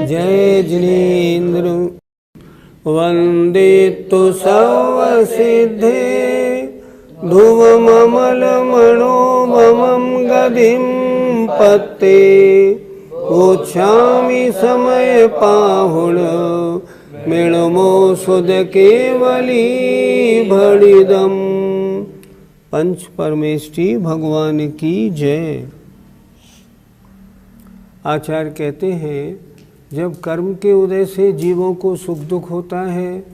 जय जिनेन्द्र वंदे तु सर्वसिद्धे ध्रुवममलमणोममं गदिं पत्ते ओच्छामि समय पाहुण मृणमो सुध केवली भड़िदम। पंच परमेष्टि भगवान की जय। आचार्य कहते हैं, जब कर्म के उदय से जीवों को सुख दुख होता है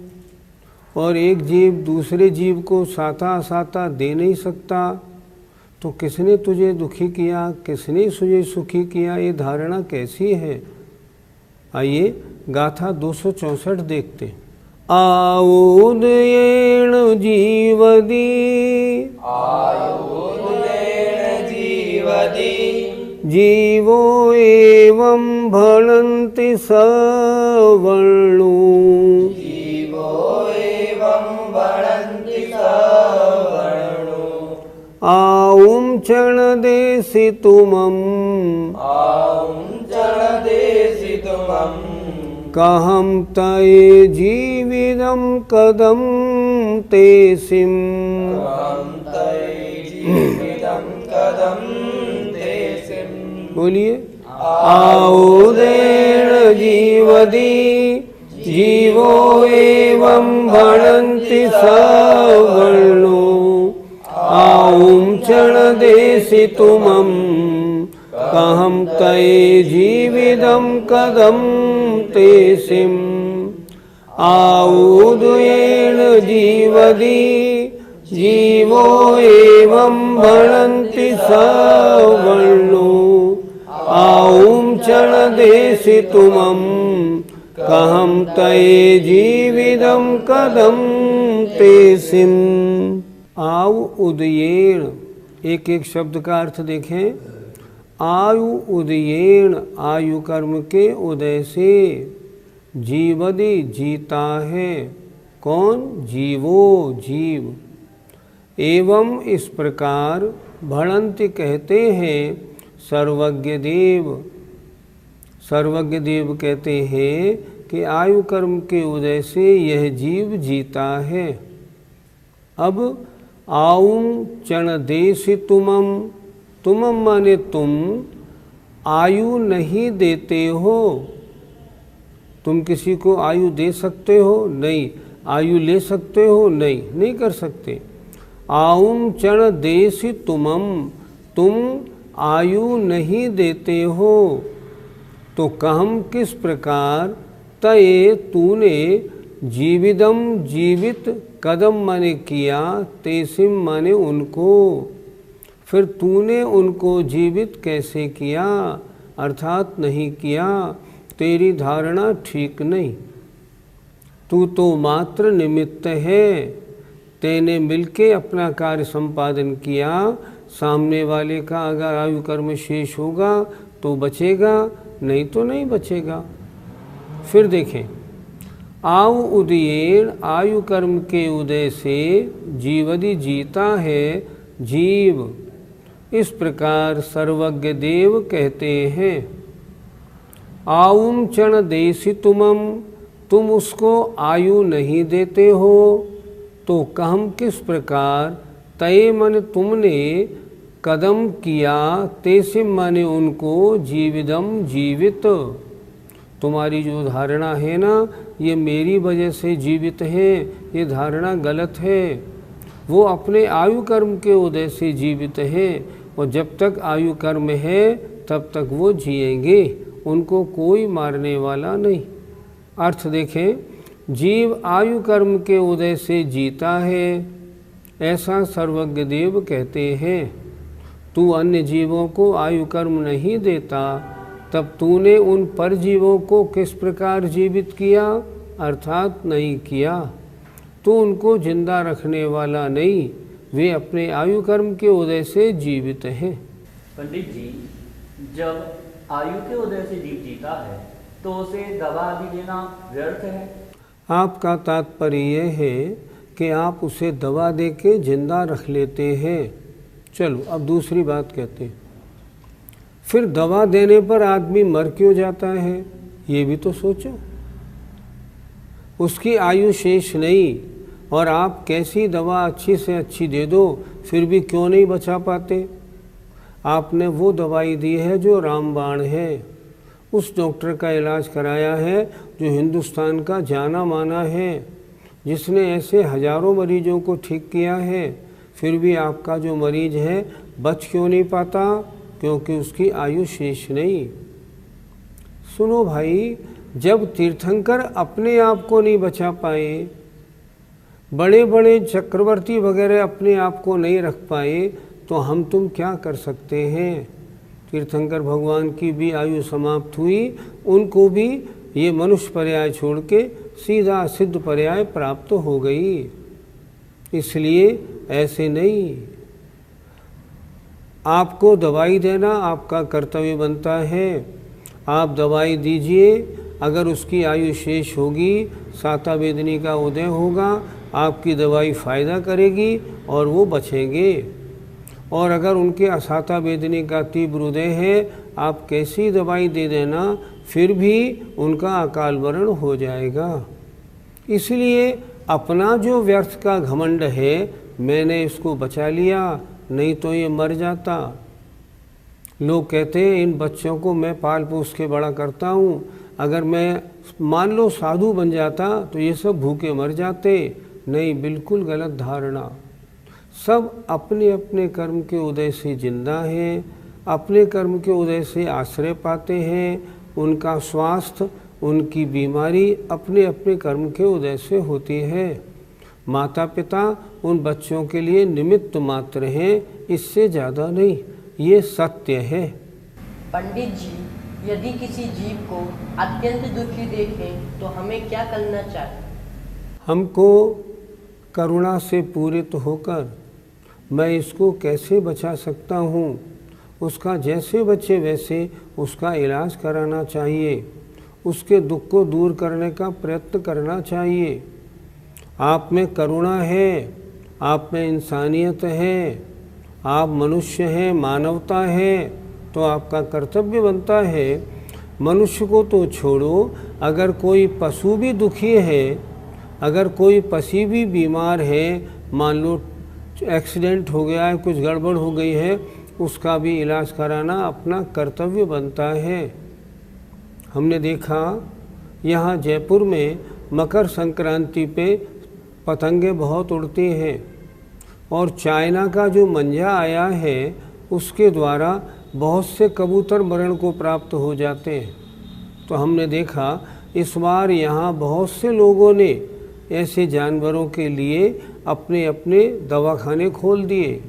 और एक जीव दूसरे जीव को साता असाता दे नहीं सकता, तो किसने तुझे दुखी किया, किसने तुझे सुखी किया, ये धारणा कैसी है? आइए गाथा 264 देखते हैं। आउदयेण जीवदी जीवो एवं भणन्ति सवर्णो आउं क्षणदेशितुमं कहं तये जीवितं कदं ते सिं। बोलिए। आउदेण जीवदी जीवो एवं भणन्ति सवर्णो आउं क्षणदेशितुमं कहं तये जीवितं कदं ते सिं। आउदेण जीवदी जीवो एवं भणन्ति सवर्णो आउं क्षणदेशितुमं कहं तये जीवितं कदं ते सिं। आउ उदयेण, एक एक शब्द का अर्थ देखें। आयु उदयेण, आयु कर्म के उदय से, जीवदी जीता है, कौन? जीवो जीव। एवं इस प्रकार भणन्ति कहते हैं सर्वज्ञ देव। सर्वज्ञ देव कहते हैं कि आयु कर्म के उदय से यह जीव जीता है। अब आउं क्षणदेशितुमं, तुमं माने तुम आयु नहीं देते हो। तुम किसी को आयु दे सकते हो? नहीं। आयु ले सकते हो? नहीं, नहीं कर सकते। आउं क्षणदेशितुमं, तुम आयु नहीं देते हो, तो कहम किस प्रकार तये तूने जीविदम जीवित कदम माने किया, तेसिम माने उनको, फिर तूने उनको जीवित कैसे किया, अर्थात नहीं किया। तेरी धारणा ठीक नहीं। तू तो मात्र निमित्त है। तेने मिलके अपना कार्य संपादन किया। सामने वाले का अगर आयु कर्म शेष होगा तो बचेगा, नहीं तो नहीं बचेगा। फिर देखें, आउ उदयेण, आयु कर्म के उदय से जीवदि जीता है जीव। इस प्रकार सर्वज्ञ देव कहते हैं। आउं क्षणदेशितुमं, तुम उसको आयु नहीं देते हो, तो कहम किस प्रकार तय मन तुमने कदम किया, तेसिम माने उनको जीविदम जीवित। तुम्हारी जो धारणा है ना, ये मेरी वजह से जीवित है, ये धारणा गलत है। वो अपने आयु कर्म के उदय से जीवित है, और जब तक आयु कर्म है तब तक वो जिएंगे, उनको कोई मारने वाला नहीं। अर्थ देखें, जीव आयु कर्म के उदय से जीता है, ऐसा सर्वज्ञ देव कहते हैं। तू अन्य जीवों को आयु कर्म नहीं देता, तब तूने उन परजीवों को किस प्रकार जीवित किया, अर्थात नहीं किया। तू उनको जिंदा रखने वाला नहीं, वे अपने आयु कर्म के उदय से जीवित हैं। पंडित जी, जब आयु के उदय से जीव जीता है तो उसे दवा आदि देना व्यर्थ है। आपका तात्पर्य यह है कि आप उसे दवा दे के जिंदा रख लेते हैं। चलो अब दूसरी बात कहते हैं, फिर दवा देने पर आदमी मर क्यों जाता है, ये भी तो सोचो। उसकी आयु शेष नहीं, और आप कैसी दवा अच्छी से अच्छी दे दो फिर भी क्यों नहीं बचा पाते। आपने वो दवाई दी है जो रामबाण है, उस डॉक्टर का इलाज कराया है जो हिंदुस्तान का जाना माना है, जिसने ऐसे हजारों मरीजों को ठीक किया है, फिर भी आपका जो मरीज है बच क्यों नहीं पाता, क्योंकि उसकी आयु शेष नहीं। सुनो भाई, जब तीर्थंकर अपने आप को नहीं बचा पाए, बड़े बड़े चक्रवर्ती वगैरह अपने आप को नहीं रख पाए, तो हम तुम क्या कर सकते हैं। तीर्थंकर भगवान की भी आयु समाप्त हुई, उनको भी ये मनुष्य पर्याय छोड़ के सीधा सिद्ध पर्याय प्राप्त हो गई। इसलिए ऐसे नहीं, आपको दवाई देना आपका कर्तव्य बनता है। आप दवाई दीजिए, अगर उसकी आयु शेष होगी, साता वेदनी का उदय होगा, आपकी दवाई फ़ायदा करेगी और वो बचेंगे। और अगर उनके असाता वेदनी का तीव्र उदय है, आप कैसी दवाई दे देना, फिर भी उनका अकाल मरण हो जाएगा। इसलिए अपना जो व्यर्थ का घमंड है, मैंने इसको बचा लिया, नहीं तो ये मर जाता। लोग कहते हैं इन बच्चों को मैं पाल पोस के बड़ा करता हूँ, अगर मैं मान लो साधु बन जाता तो ये सब भूखे मर जाते। नहीं, बिल्कुल गलत धारणा। सब अपने अपने कर्म के उदय से जिंदा हैं, अपने कर्म के उदय से आश्रय पाते हैं। उनका स्वास्थ्य, उनकी बीमारी अपने अपने कर्म के उदय से होती है। माता पिता उन बच्चों के लिए निमित्त मात्र हैं, इससे ज़्यादा नहीं, ये सत्य है। पंडित जी, यदि किसी जीव को अत्यंत दुखी देखें तो हमें क्या करना चाहिए? हमको करुणा से पूरित होकर मैं इसको कैसे बचा सकता हूँ, उसका जैसे बचे वैसे उसका इलाज कराना चाहिए, उसके दुख को दूर करने का प्रयत्न करना चाहिए। आप में करुणा है, आप में इंसानियत है, आप मनुष्य हैं, मानवता है, तो आपका कर्तव्य बनता है। मनुष्य को तो छोड़ो, अगर कोई पशु भी दुखी है, अगर कोई पशु भी बीमार है, मान लो एक्सीडेंट हो गया है, कुछ गड़बड़ हो गई है, उसका भी इलाज कराना अपना कर्तव्य बनता है। हमने देखा यहाँ जयपुर में मकर संक्रांति पे पतंगे बहुत उड़ती हैं, और चाइना का जो मंजा आया है उसके द्वारा बहुत से कबूतर मरण को प्राप्त हो जाते हैं। तो हमने देखा इस बार यहाँ बहुत से लोगों ने ऐसे जानवरों के लिए अपने अपने दवाखाने खोल दिए,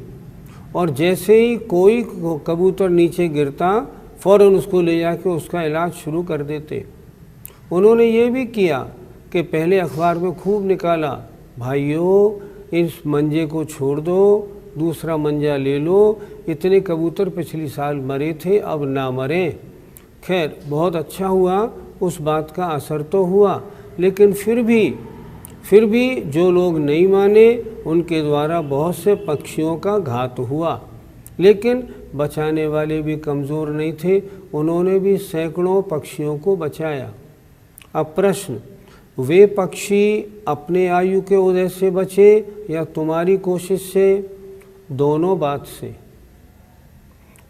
और जैसे ही कोई कबूतर नीचे गिरता फ़ौरन उसको ले जाके उसका इलाज शुरू कर देते। उन्होंने ये भी किया कि पहले अखबार में खूब निकाला, भाइयों इस मंजे को छोड़ दो, दूसरा मंजा ले लो, इतने कबूतर पिछली साल मरे थे, अब ना मरें। खैर बहुत अच्छा हुआ, उस बात का असर तो हुआ, लेकिन फिर भी जो लोग नहीं माने उनके द्वारा बहुत से पक्षियों का घात हुआ, लेकिन बचाने वाले भी कमज़ोर नहीं थे, उन्होंने भी सैकड़ों पक्षियों को बचाया। अब प्रश्न, वे पक्षी अपने आयु के उदय से बचे या तुम्हारी कोशिश से? दोनों बात से।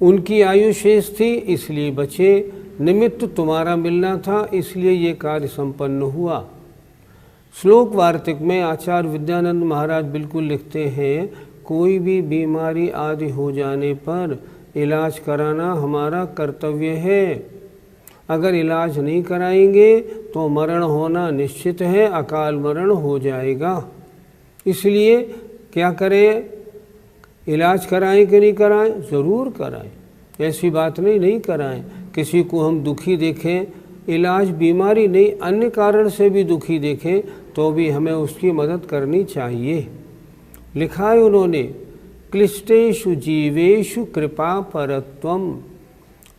उनकी आयु शेष थी इसलिए बचे, निमित्त तुम्हारा मिलना था इसलिए ये कार्य संपन्न हुआ। श्लोक वार्तिक में आचार्य विद्यानंद महाराज बिल्कुल लिखते हैं, कोई भी बीमारी आदि हो जाने पर इलाज कराना हमारा कर्तव्य है। अगर इलाज नहीं कराएंगे तो मरण होना निश्चित है, अकाल मरण हो जाएगा। इसलिए क्या करें, इलाज कराएं कि नहीं कराएं? ज़रूर कराएं, ऐसी बात नहीं कराएं। किसी को हम दुखी देखें, इलाज बीमारी नहीं अन्य कारण से भी दुखी देखें तो भी हमें उसकी मदद करनी चाहिए। लिखा है उन्होंने, क्लिष्टेषु जीवेषु कृपा परत्वम।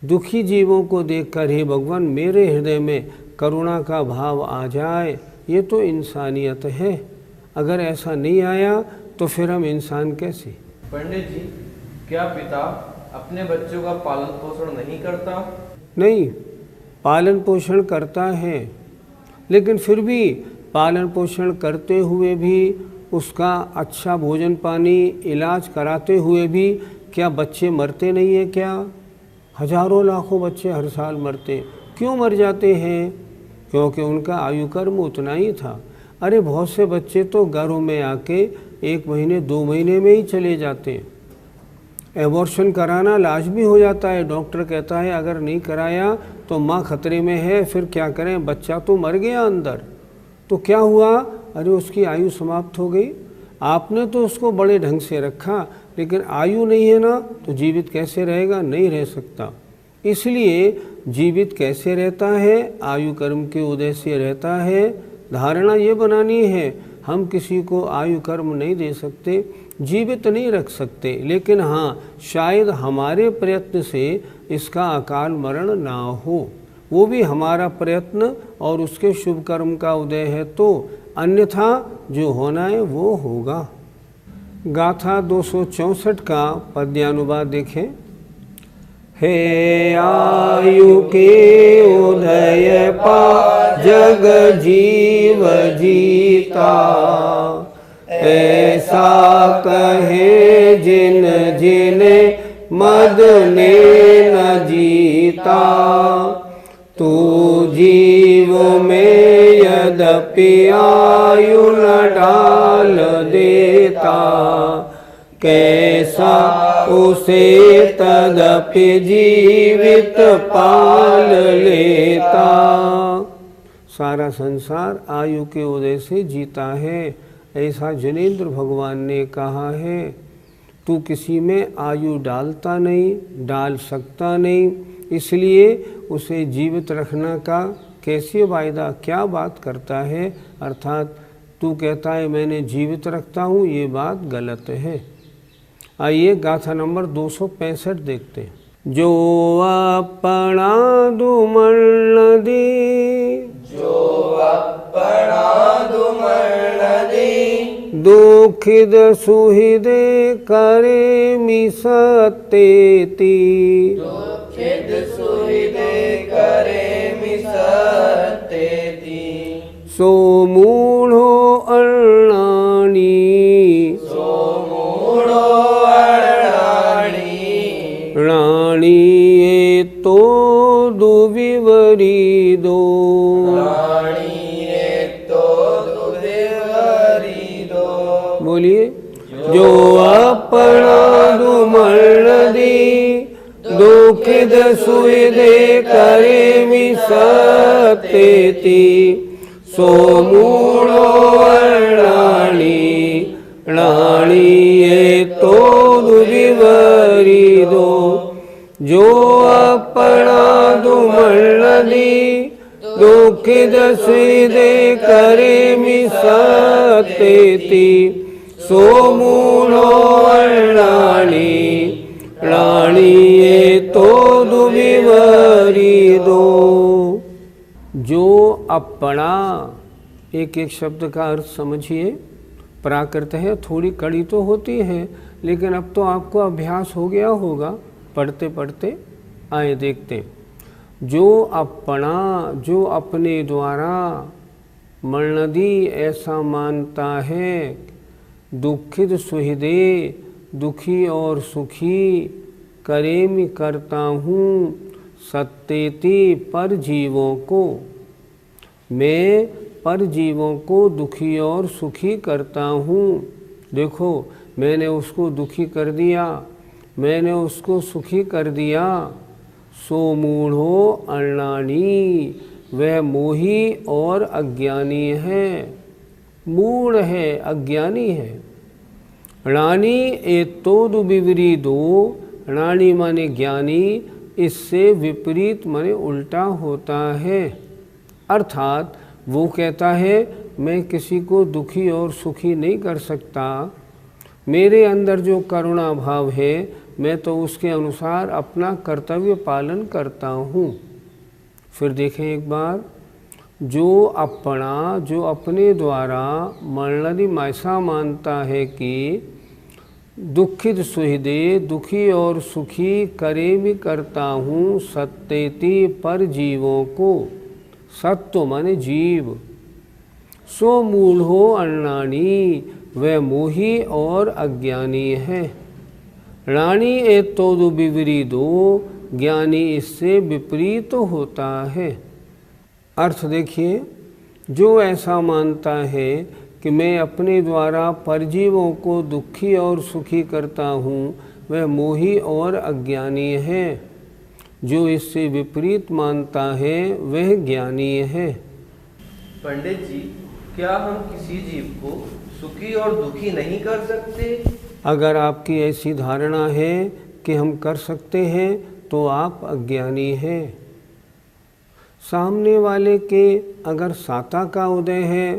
दुखी जीवों को देखकर हे भगवान मेरे हृदय में करुणा का भाव आ जाए, ये तो इंसानियत है। अगर ऐसा नहीं आया तो फिर हम इंसान कैसे? पंडित जी, क्या पिता अपने बच्चों का पालन पोषण नहीं करता? नहीं, पालन पोषण करता है, लेकिन फिर भी पालन पोषण करते हुए भी उसका अच्छा भोजन पानी इलाज कराते हुए भी क्या बच्चे मरते नहीं है? क्या हजारों लाखों बच्चे हर साल मरते, क्यों मर जाते हैं? क्योंकि उनका आयु कर्म उतना ही था। अरे बहुत से बच्चे तो घरों में आके 1 महीने 2 महीने में ही चले जाते हैं। एबॉर्शन कराना लाजमी हो जाता है, डॉक्टर कहता है अगर नहीं कराया तो माँ खतरे में है, फिर क्या करें, बच्चा तो मर गया अंदर, तो क्या हुआ? अरे उसकी आयु समाप्त हो गई। आपने तो उसको बड़े ढंग से रखा, लेकिन आयु नहीं है ना, तो जीवित कैसे रहेगा? नहीं रह सकता। इसलिए जीवित कैसे रहता है? आयु कर्म के उदय से रहता है। धारणा ये बनानी है, हम किसी को आयु कर्म नहीं दे सकते, जीवित नहीं रख सकते, लेकिन हाँ शायद हमारे प्रयत्न से इसका अकाल मरण ना हो, वो भी हमारा प्रयत्न और उसके शुभ कर्म का उदय है, तो अन्यथा जो होना है वो होगा। गाथा 264 का पद्यानुवाद देखें। हे आयु के उदय पा जग जीव जीता, ऐसा कहे जिन जिने मद ने न जीता। तू जीव में यद्यपि आयु न डाल देता, कैसा उसे तदपि जीवित पाल लेता। सारा संसार आयु के उदय से जीता है, ऐसा जनेंद्र भगवान ने कहा है। तू किसी में आयु डालता नहीं, डाल सकता नहीं, इसलिए उसे जीवित रखना का कैसे वायदा, क्या बात करता है? अर्थात तू कहता है मैंने जीवित रखता हूँ, ये बात गलत है। आइए गाथा नंबर 265 देखते हैं। जो अपना दुमल दी, जो अपना दुमल दी, दुखिद सुहिदे करे मिसतेती। दुखिद सुहिदे करे मिसतेती। सो मूढ़ो अण्णानी, सो मूढ़ो अण्णानी। राणी ये तो दुविवरी दो। राणी ये तो दुविवरी दो। बोलिए। जो अपना दुमल दी, दुखिद सुविदे करे मिसतेती। सो मूढ़ो अण्णानी, राणी ये तो दुविवरी दो। जो अपना दुमल दी, दुखिद सुविदे करे मिसतेती। सो मूढ़ो अण्णानी, राणी ये तो दुविवरी दो। जो अपना, एक एक शब्द का अर्थ समझिए। प्राकृत है, थोड़ी कड़ी तो होती है, लेकिन अब तो आपको अभ्यास हो गया होगा पढ़ते पढ़ते। आए देखते हैं। जो अपना, जो अपने द्वारा, मरणदी ऐसा मानता है, दुखित सुहृदे दुखी और सुखी, करेमि करता हूँ, सत्येति पर जीवों को, मैं पर जीवों को दुखी और सुखी करता हूँ। देखो मैंने उसको दुखी कर दिया, मैंने उसको सुखी कर दिया। सो मूढ़ो अण्णानी, वह मोही और अज्ञानी है, मूढ़ है, अज्ञानी है। रानी एतोद विपरीतो, रानी माने ज्ञानी, इससे विपरीत माने उल्टा होता है। अर्थात वो कहता है मैं किसी को दुखी और सुखी नहीं कर सकता, मेरे अंदर जो करुणा भाव है मैं तो उसके अनुसार अपना कर्तव्य पालन करता हूँ। फिर देखें एक बार, जो अपने द्वारा मरणदि ऐसा मानता है कि दुखित सुहृदे, दुखी और सुखी करे भी करता हूँ, सत्येति पर जीवों को, सत्य माने जीव, सो मूल हो अण्णानी, वह मोही और अज्ञानी है। रानी एतोदु विपरीतो, ज्ञानी इससे विपरीत होता है। अर्थ देखिए, जो ऐसा मानता है कि मैं अपने द्वारा परजीवों को दुखी और सुखी करता हूँ, वह मोही और अज्ञानी है। जो इससे विपरीत मानता है वह ज्ञानी है। पंडित जी, क्या हम किसी जीव को सुखी और दुखी नहीं कर सकते? अगर आपकी ऐसी धारणा है कि हम कर सकते हैं तो आप अज्ञानी हैं। सामने वाले के अगर साता का उदय है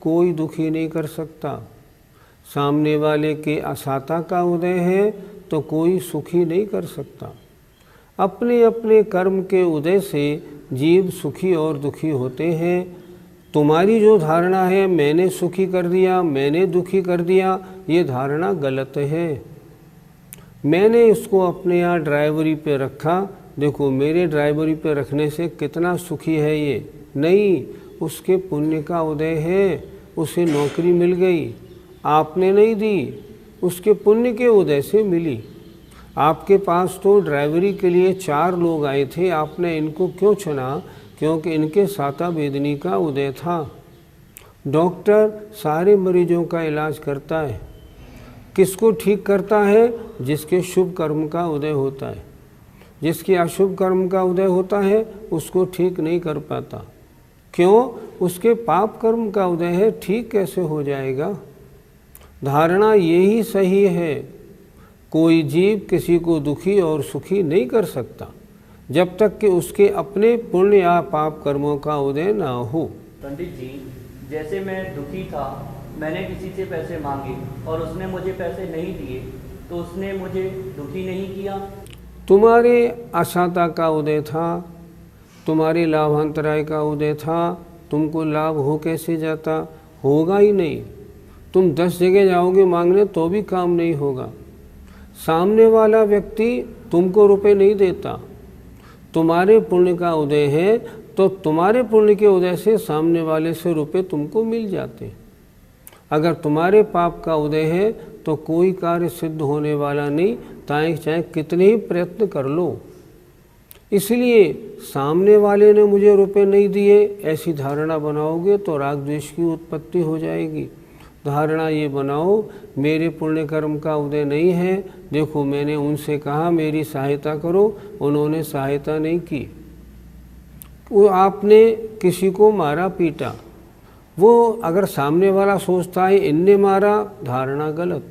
कोई दुखी नहीं कर सकता, सामने वाले के असाता का उदय है तो कोई सुखी नहीं कर सकता। अपने अपने कर्म के उदय से जीव सुखी और दुखी होते हैं। तुम्हारी जो धारणा है मैंने सुखी कर दिया, मैंने दुखी कर दिया, ये धारणा गलत है। मैंने इसको अपने यहाँ ड्राइवरी पे रखा, देखो मेरे ड्राइवरी पे रखने से कितना सुखी है ये, नहीं, उसके पुण्य का उदय है, उसे नौकरी मिल गई, आपने नहीं दी, उसके पुण्य के उदय से मिली। आपके पास तो ड्राइवरी के लिए 4 लोग आए थे, आपने इनको क्यों चुना? क्योंकि इनके साता वेदनी का उदय था। डॉक्टर सारे मरीजों का इलाज करता है, किसको ठीक करता है? जिसके शुभ कर्म का उदय होता है। जिसके अशुभ कर्म का उदय होता है उसको ठीक नहीं कर पाता। क्यों? उसके पाप कर्म का उदय है, ठीक कैसे हो जाएगा? धारणा यही सही है, कोई जीव किसी को दुखी और सुखी नहीं कर सकता जब तक कि उसके अपने पुण्य या पाप कर्मों का उदय ना हो। पंडित जी, जैसे मैं दुखी था, मैंने किसी से पैसे मांगे और उसने मुझे पैसे नहीं दिए, तो उसने मुझे दुखी नहीं किया? तुम्हारे असाता का उदय था, तुम्हारे लाभांतराय का उदय था, तुमको लाभ हो कैसे जाता? होगा ही नहीं। तुम 10 जगह जाओगे मांगने तो भी काम नहीं होगा। सामने वाला व्यक्ति तुमको रुपए नहीं देता, तुम्हारे पुण्य का उदय है तो तुम्हारे पुण्य के उदय से सामने वाले से रुपए तुमको मिल जाते। अगर तुम्हारे पाप का उदय है तो कोई कार्य सिद्ध होने वाला नहीं, चाहे कितने ही प्रयत्न कर लो। इसलिए सामने वाले ने मुझे रुपए नहीं दिए ऐसी धारणा बनाओगे तो राग द्वेष की उत्पत्ति हो जाएगी। धारणा ये बनाओ मेरे पुण्य कर्म का उदय नहीं है, देखो मैंने उनसे कहा मेरी सहायता करो, उन्होंने सहायता नहीं की। वो आपने किसी को मारा पीटा, वो अगर सामने वाला सोचता है इनने मारा, धारणा गलत।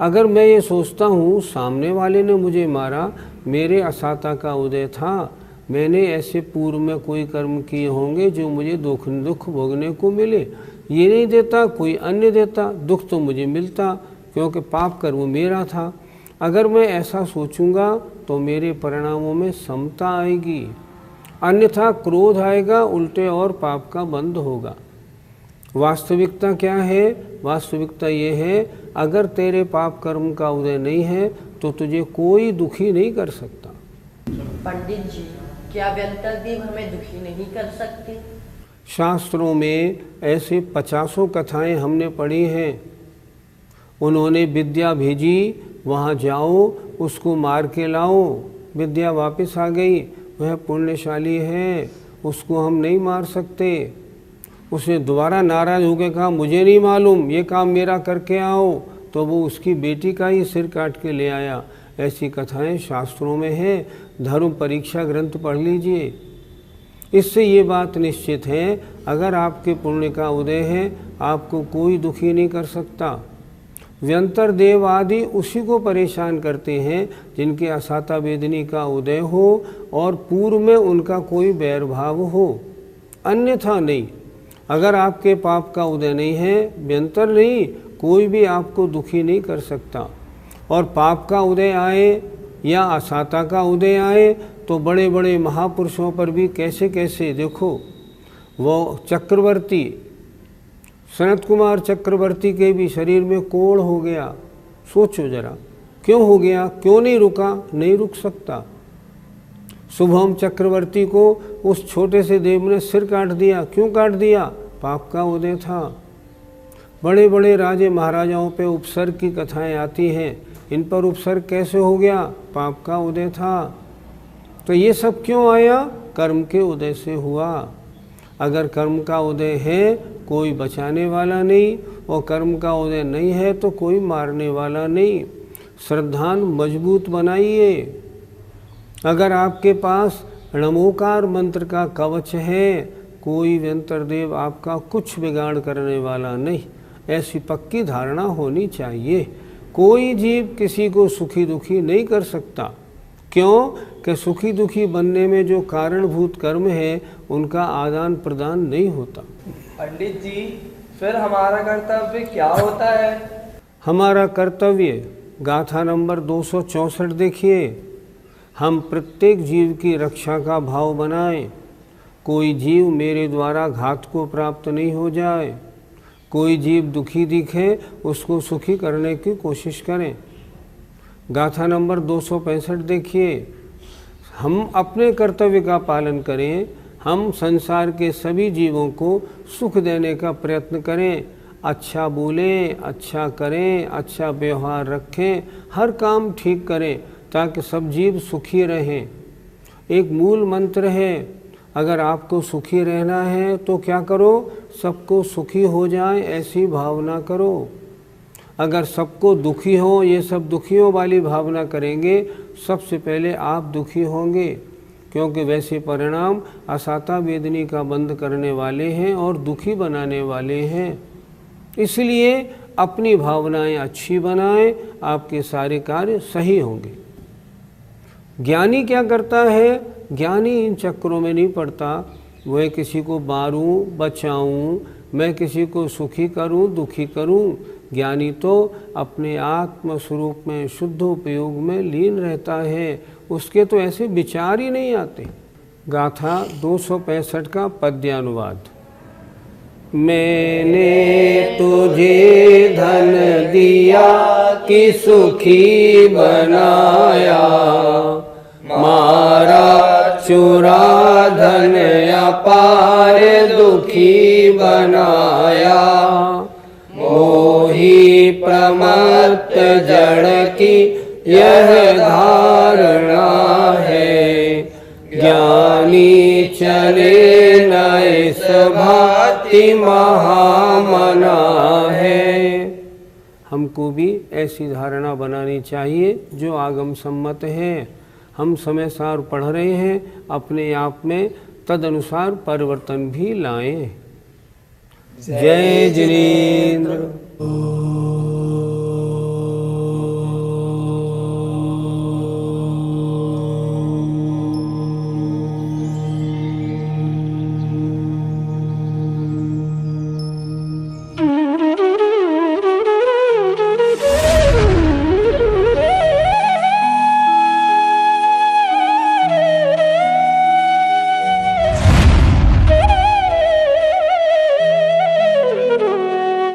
अगर मैं ये सोचता हूँ सामने वाले ने मुझे मारा, मेरे असाता का उदय था, मैंने ऐसे पूर्व में कोई कर्म किए होंगे जो मुझे दुख भोगने को मिले, ये नहीं देता कोई अन्य देता, दुख तो मुझे मिलता क्योंकि पाप कर्म मेरा था। अगर मैं ऐसा सोचूंगा तो मेरे परिणामों में समता आएगी, अन्यथा क्रोध आएगा, उल्टे और पाप का बंध होगा। वास्तविकता क्या है? वास्तविकता ये है अगर तेरे पाप कर्म का उदय नहीं है तो तुझे कोई दुखी नहीं कर सकता। पंडित जी, क्या व्यंतरदेव हमें दुखी नहीं कर सकते? शास्त्रों में ऐसे 50 कथाएं हमने पढ़ी हैं। उन्होंने विद्या भेजी, वहाँ जाओ उसको मार के लाओ, विद्या वापस आ गई, वह पुण्यशाली है, उसको हम नहीं मार सकते। उसने दोबारा नाराज होकर कहा मुझे नहीं मालूम, ये काम मेरा करके आओ, तो वो उसकी बेटी का ही सिर काट के ले आया। ऐसी कथाएं शास्त्रों में हैं, धर्म परीक्षा ग्रंथ पढ़ लीजिए। इससे ये बात निश्चित है अगर आपके पुण्य का उदय है आपको कोई दुखी नहीं कर सकता। व्यंतर देव आदि उसी को परेशान करते हैं जिनके असाता वेदनी का उदय हो और पूर्व में उनका कोई बैर भाव हो, अन्यथा नहीं। अगर आपके पाप का उदय नहीं है, व्यंतर नहीं, कोई भी आपको दुखी नहीं कर सकता। और पाप का उदय आए या असाता का उदय आए तो बड़े बड़े महापुरुषों पर भी कैसे कैसे, देखो वो चक्रवर्ती सनत कुमार चक्रवर्ती के भी शरीर में कोढ़ हो गया। सोचो जरा, क्यों हो गया, क्यों नहीं रुका, नहीं रुक सकता। शुभम चक्रवर्ती को उस छोटे से देव ने सिर काट दिया। क्यों काट दिया, पाप का उदय था। बड़े बड़े राजे महाराजाओं पे उपसर्ग की कथाएं आती हैं, इन पर उपसर्ग कैसे हो गया, पाप का उदय था। तो ये सब क्यों आया, कर्म के उदय से हुआ। अगर कर्म का उदय है कोई बचाने वाला नहीं, और कर्म का उदय नहीं है तो कोई मारने वाला नहीं। श्रद्धान मजबूत बनाइए। अगर आपके पास णमोकार मंत्र का कवच है, कोई व्यंतर देव आपका कुछ बिगाड़ करने वाला नहीं, ऐसी पक्की धारणा होनी चाहिए। कोई जीव किसी को सुखी दुखी नहीं कर सकता। क्यों कि सुखी दुखी बनने में जो कारणभूत कर्म है उनका आदान प्रदान नहीं होता। पंडित जी, फिर हमारा कर्तव्य क्या होता है? हमारा कर्तव्य गाथा नंबर 264 देखिए। हम प्रत्येक जीव की रक्षा का भाव बनाएं। कोई जीव मेरे द्वारा घात को प्राप्त नहीं हो जाए। कोई जीव दुखी दिखे उसको सुखी करने की कोशिश करें। गाथा नंबर 265 देखिए। हम अपने कर्तव्य का पालन करें। हम संसार के सभी जीवों को सुख देने का प्रयत्न करें। अच्छा बोलें, अच्छा करें, अच्छा व्यवहार रखें, हर काम ठीक करें ताकि सब जीव सुखी रहें। एक मूल मंत्र है, अगर आपको सुखी रहना है तो क्या करो, सबको सुखी हो जाए ऐसी भावना करो। अगर सबको दुखी हो, ये सब दुखियों वाली भावना करेंगे, सबसे पहले आप दुखी होंगे, क्योंकि वैसे परिणाम असाता वेदनी का बंद करने वाले हैं और दुखी बनाने वाले हैं। इसलिए अपनी भावनाएं अच्छी बनाएं, आपके सारे कार्य सही होंगे। ज्ञानी क्या करता है, ज्ञानी इन चक्रों में नहीं पड़ता। वह किसी को मारूं, बचाऊं, मैं किसी को सुखी करूं, दुखी करूं। ज्ञानी तो अपने आत्म स्वरूप में शुद्ध उपयोग में लीन रहता है, उसके तो ऐसे विचार ही नहीं आते। गाथा 265 का पद्यानुवाद। मैंने तुझे धन दिया कि सुखी बनाया, मारा चुरा धन अपार दुखी बनाया। मोही प्रमत्त जड़ की यह धारणा है, ज्ञानी चले न इस भांति महामना है। हमको भी ऐसी धारणा बनानी चाहिए जो आगम सम्मत है। हम समय सार पढ़ रहे हैं, अपने आप में तदनुसार परिवर्तन भी लाएं। जय जिनेंद्र।